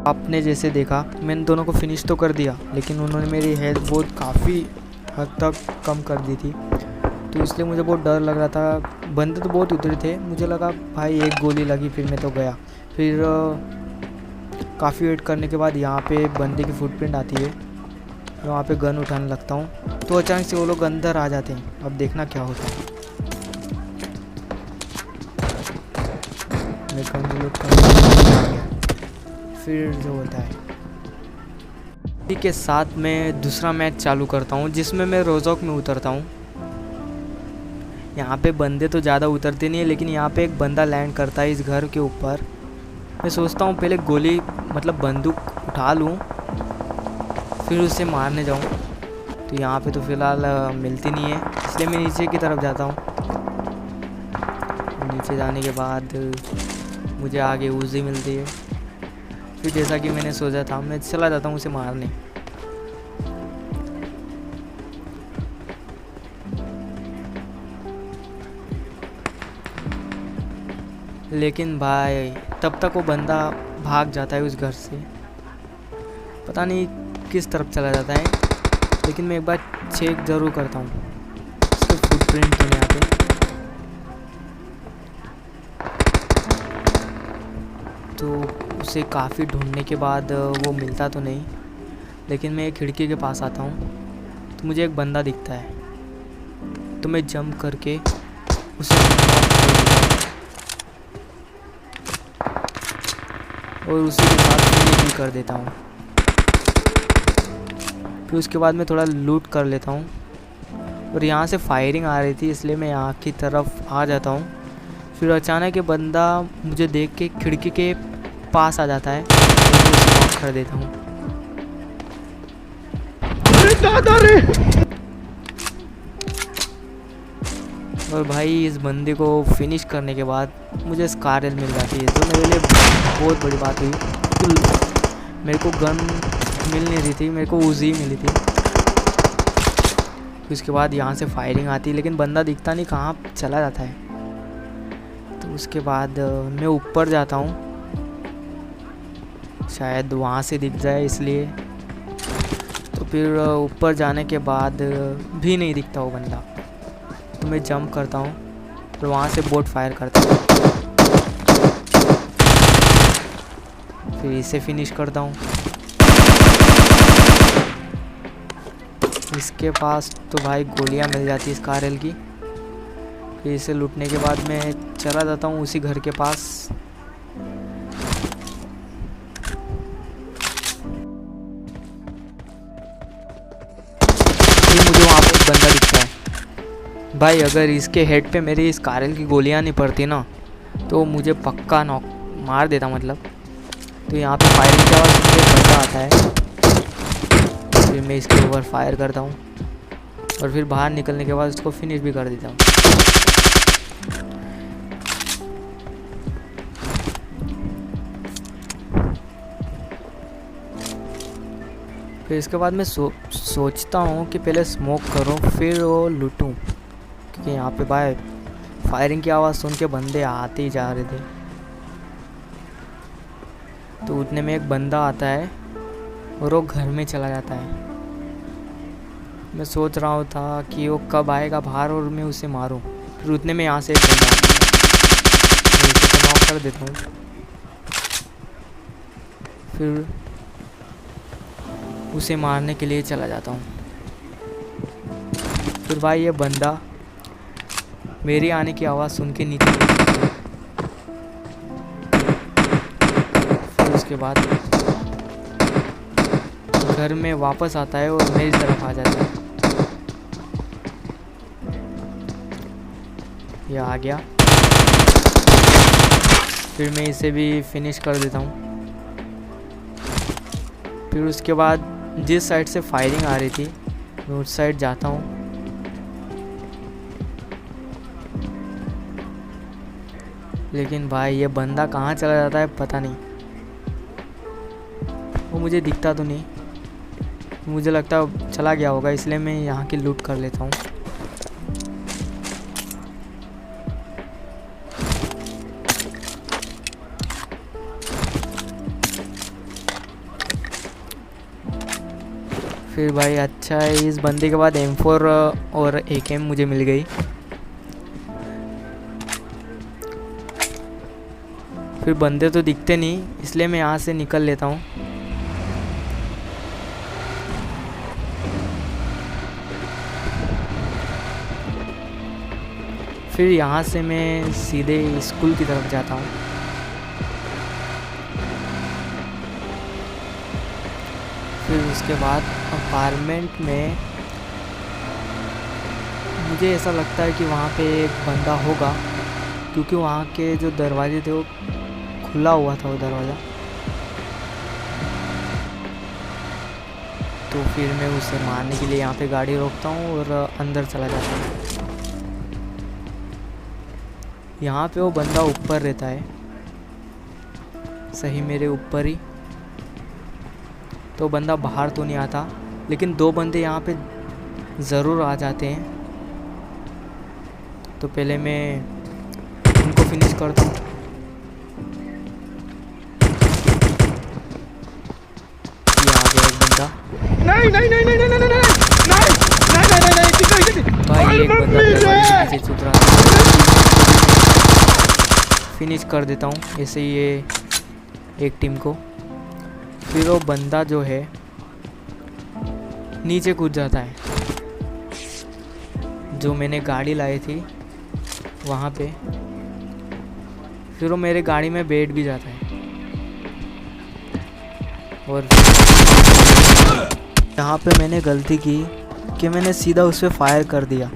आपने जैसे देखा मैंने दोनों को फिनिश तो कर दिया, लेकिन उन्होंने मेरी हेल्थ बहुत काफ़ी हद तक कम कर दी थी, तो इसलिए मुझे बहुत डर लग रहा था। बंदे तो बहुत उतरे थे, मुझे लगा भाई एक गोली लगी फिर मैं तो गया। फिर काफ़ी वेट करने के बाद यहाँ पे बंदे की फुटप्रिंट आती है, वहाँ पे गन उठाने लगता हूँ तो अचानक से वो लोग अंदर आ जाते हैं। अब देखना क्या होता है। मैं गन रिलोड करने फिर जो होता है इसी के साथ मैं दूसरा मैच चालू करता हूँ, जिसमें मैं रोज़ोक में उतरता हूँ। यहाँ पे बंदे तो ज़्यादा उतरते नहीं है, लेकिन यहाँ पे एक बंदा लैंड करता है इस घर के ऊपर। मैं सोचता हूँ पहले गोली मतलब बंदूक उठा लूँ फिर उसे मारने जाऊँ, तो यहाँ पे तो फ़िलहाल मिलती नहीं है, इसलिए मैं नीचे की तरफ जाता हूँ। नीचे जाने के बाद मुझे आगे उज़ी मिलती है। फिर जैसा कि मैंने सोचा था मैं चला जाता हूँ उसे मारने। लेकिन भाई तब तक वो बंदा भाग जाता है उस घर से, पता नहीं किस तरफ चला जाता है, लेकिन मैं एक बार चेक ज़रूर करता हूँ उसके फुटप्रिंट तो नहीं आते। तो उसे काफ़ी ढूंढने के बाद वो मिलता तो नहीं, लेकिन मैं एक खिड़की के पास आता हूँ तो मुझे एक बंदा दिखता है, तो मैं जंप करके उसे और उसी के साथ फिनिश भी कर देता हूँ। फिर उसके बाद मैं थोड़ा लूट कर लेता हूँ और यहाँ से फायरिंग आ रही थी, इसलिए मैं यहाँ की तरफ आ जाता हूँ। फिर अचानक ये बंदा मुझे देख के खिड़की के पास आ जाता है और मैं उसे नॉक कर देता हूँ। अरे दादा रे! और भाई इस बंदे को फिनिश करने के बाद मुझे स्कारल मिल जाती है, जो मेरे लिए बहुत बड़ी बात हुई। तो मेरे को गन मिल नहीं रही थी, मेरे को उज़ी मिली थी। फिर उसके बाद यहाँ से फायरिंग आती है, लेकिन बंदा दिखता नहीं कहाँ चला जाता है। तो उसके बाद मैं ऊपर जाता हूँ, शायद वहाँ से दिख जाए इसलिए। तो फिर ऊपर जाने के बाद भी नहीं दिखता वो बंदा, तो मैं जंप करता हूँ और वहाँ से बोट फायर करता हूँ। फिर इसे फिनिश करता हूँ। इसके पास तो भाई गोलियाँ मिल जाती है स्कारल की। फिर इसे लूटने के बाद मैं चला जाता हूँ उसी घर के पास। फिर मुझे वहाँ पर एक बंदा दिखता है। भाई अगर इसके हेड पे मेरी स्कारल की गोलियाँ नहीं पड़ती ना तो मुझे पक्का नॉक मार देता मतलब। तो यहाँ पे फायरिंग की आवाज़ सुन के बंदा आता है, फिर मैं इसके ऊपर फायर करता हूँ और फिर बाहर निकलने के बाद उसको फिनिश भी कर देता हूँ। फिर इसके बाद मैं सोचता हूँ कि पहले स्मोक करूँ फिर वो लूटूँ, क्योंकि यहाँ पे भाई फायरिंग की आवाज़ सुन के बंदे आते ही जा रहे थे। तो उतने में एक बंदा आता है और वो घर में चला जाता है। मैं सोच रहा था कि वो कब आएगा बाहर और मैं उसे मारूं। फिर उतने में यहाँ से एक बंदा आता है, मैं उसे तो नॉक कर देता हूँ। फिर उसे मारने के लिए चला जाता हूँ। फिर भाई ये बंदा मेरी आने की आवाज़ सुन के नीचे गिरता है। फिर उसके बाद घर में वापस आता है और मेरी तरफ आ जाता है। ये आ गया। फिर मैं इसे भी फिनिश कर देता हूँ। फिर उसके बाद जिस साइड से फायरिंग आ रही थी मैं उस साइड जाता हूँ। लेकिन भाई ये बंदा कहाँ चला जाता है पता नहीं, वो मुझे दिखता तो नहीं। मुझे लगता है चला गया होगा, इसलिए मैं यहाँ की लूट कर लेता हूँ। फिर भाई अच्छा है, इस बंदे के बाद M4 और AK मुझे मिल गई। फिर बंदे तो दिखते नहीं, इसलिए मैं यहाँ से निकल लेता हूँ। फिर यहाँ से मैं सीधे स्कूल की तरफ जाता हूँ। फिर उसके बाद अपार्टमेंट में मुझे ऐसा लगता है कि वहाँ पे एक बंदा होगा, क्योंकि वहाँ के जो दरवाजे थे वो खुला हुआ था, वो दरवाज़ा। तो फिर मैं उसे मारने के लिए यहाँ पे गाड़ी रोकता हूँ और अंदर चला जाता हूँ। यहाँ पे वो बंदा ऊपर रहता है, सही मेरे ऊपर ही। तो बंदा बाहर तो नहीं आता, लेकिन 2 बंदे यहाँ पे ज़रूर आ जाते हैं। तो पहले मैं उनको फिनिश करता हूँ। ये आ गया एक बंदा। नहीं नहीं नहीं नहीं नहीं नहीं नहीं नहीं भाई एक बंदा दरवाजे के पीछे छुप रहा था, फिनिश कर देता हूँ ऐसे ही ये एक टीम को। फिर वो बंदा जो है नीचे कूद जाता है, जो मैंने गाड़ी लाई थी वहाँ पे। फिर वो मेरे गाड़ी में बैठ भी जाता है और यहाँ पे मैंने गलती की कि मैंने सीधा उस पर फायर कर दिया।